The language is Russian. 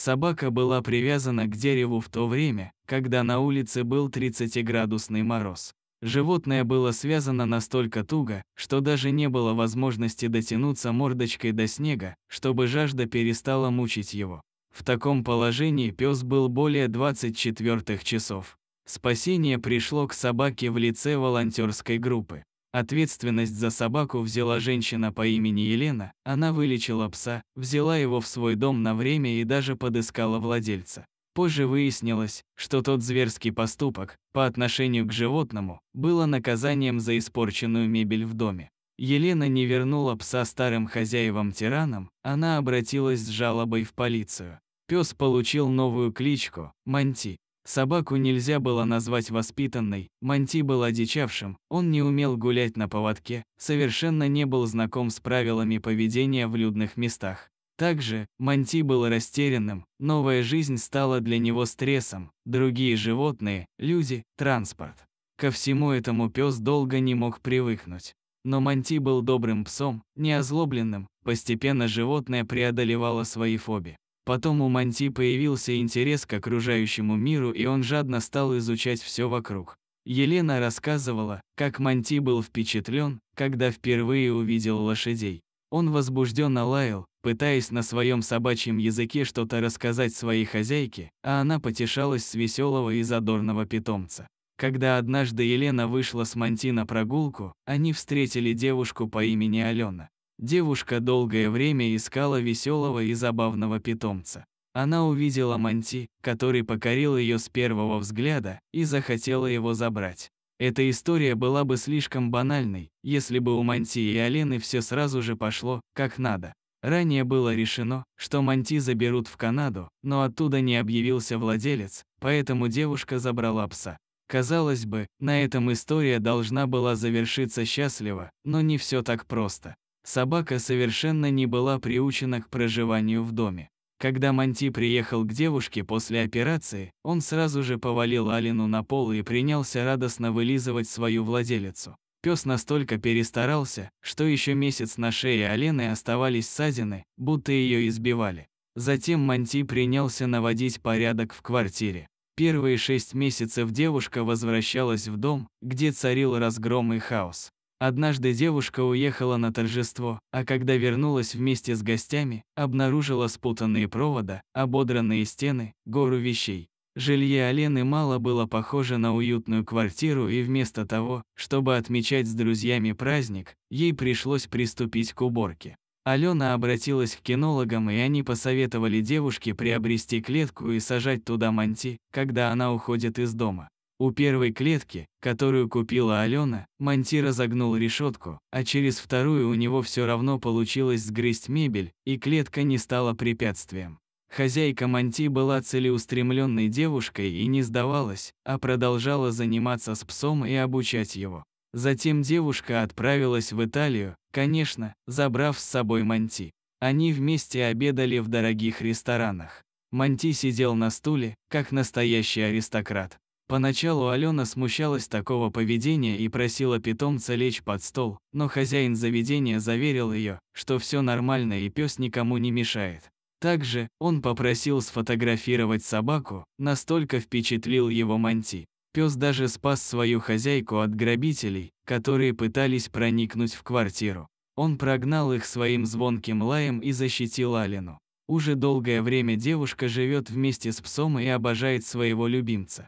Собака была привязана к дереву в то время, когда на улице был 30-градусный мороз. Животное было связано настолько туго, что даже не было возможности дотянуться мордочкой до снега, чтобы жажда перестала мучить его. В таком положении пес был более 24 часов. Спасение пришло к собаке в лице волонтерской группы. Ответственность за собаку взяла женщина по имени Елена, она вылечила пса, взяла его в свой дом на время и даже подыскала владельца. Позже выяснилось, что тот зверский поступок, по отношению к животному, было наказанием за испорченную мебель в доме. Елена не вернула пса старым хозяевам-тиранам, она обратилась с жалобой в полицию. Пес получил новую кличку – Монти. Собаку нельзя было назвать воспитанной, Монти был одичавшим, он не умел гулять на поводке, совершенно не был знаком с правилами поведения в людных местах. Также, Монти был растерянным, новая жизнь стала для него стрессом, другие животные, люди, транспорт. Ко всему этому пес долго не мог привыкнуть. Но Монти был добрым псом, не озлобленным, постепенно животное преодолевало свои фобии. Потом у Монти появился интерес к окружающему миру, и он жадно стал изучать все вокруг. Елена рассказывала, как Монти был впечатлен, когда впервые увидел лошадей. Он возбужденно лаял, пытаясь на своем собачьем языке что-то рассказать своей хозяйке, а она потешалась с веселого и задорного питомца. Когда однажды Елена вышла с Монти на прогулку, они встретили девушку по имени Алена. Девушка долгое время искала веселого и забавного питомца. Она увидела Монти, который покорил ее с первого взгляда, и захотела его забрать. Эта история была бы слишком банальной, если бы у Монти и Алены все сразу же пошло, как надо. Ранее было решено, что Монти заберут в Канаду, но оттуда не объявился владелец, поэтому девушка забрала пса. Казалось бы, на этом история должна была завершиться счастливо, но не все так просто. Собака совершенно не была приучена к проживанию в доме. Когда Монти приехал к девушке после операции, он сразу же повалил Алену на пол и принялся радостно вылизывать свою владелицу. Пес настолько перестарался, что еще месяц на шее Алены оставались ссадины, будто ее избивали. Затем Монти принялся наводить порядок в квартире. Первые 6 месяцев девушка возвращалась в дом, где царил разгром и хаос. Однажды девушка уехала на торжество, а когда вернулась вместе с гостями, обнаружила спутанные провода, ободранные стены, гору вещей. Жилье Алены мало было похоже на уютную квартиру, и вместо того, чтобы отмечать с друзьями праздник, ей пришлось приступить к уборке. Алена обратилась к кинологам, и они посоветовали девушке приобрести клетку и сажать туда Монти, когда она уходит из дома. У первой клетки, которую купила Алена, Монти разогнул решетку, а через вторую у него все равно получилось сгрызть мебель, и клетка не стала препятствием. Хозяйка Монти была целеустремленной девушкой и не сдавалась, а продолжала заниматься с псом и обучать его. Затем девушка отправилась в Италию, конечно, забрав с собой Монти. Они вместе обедали в дорогих ресторанах. Монти сидел на стуле, как настоящий аристократ. Поначалу Алена смущалась такого поведения и просила питомца лечь под стол, но хозяин заведения заверил ее, что все нормально и пес никому не мешает. Также он попросил сфотографировать собаку, настолько впечатлил его Монти. Пес даже спас свою хозяйку от грабителей, которые пытались проникнуть в квартиру. Он прогнал их своим звонким лаем и защитил Алену. Уже долгое время девушка живет вместе с псом и обожает своего любимца.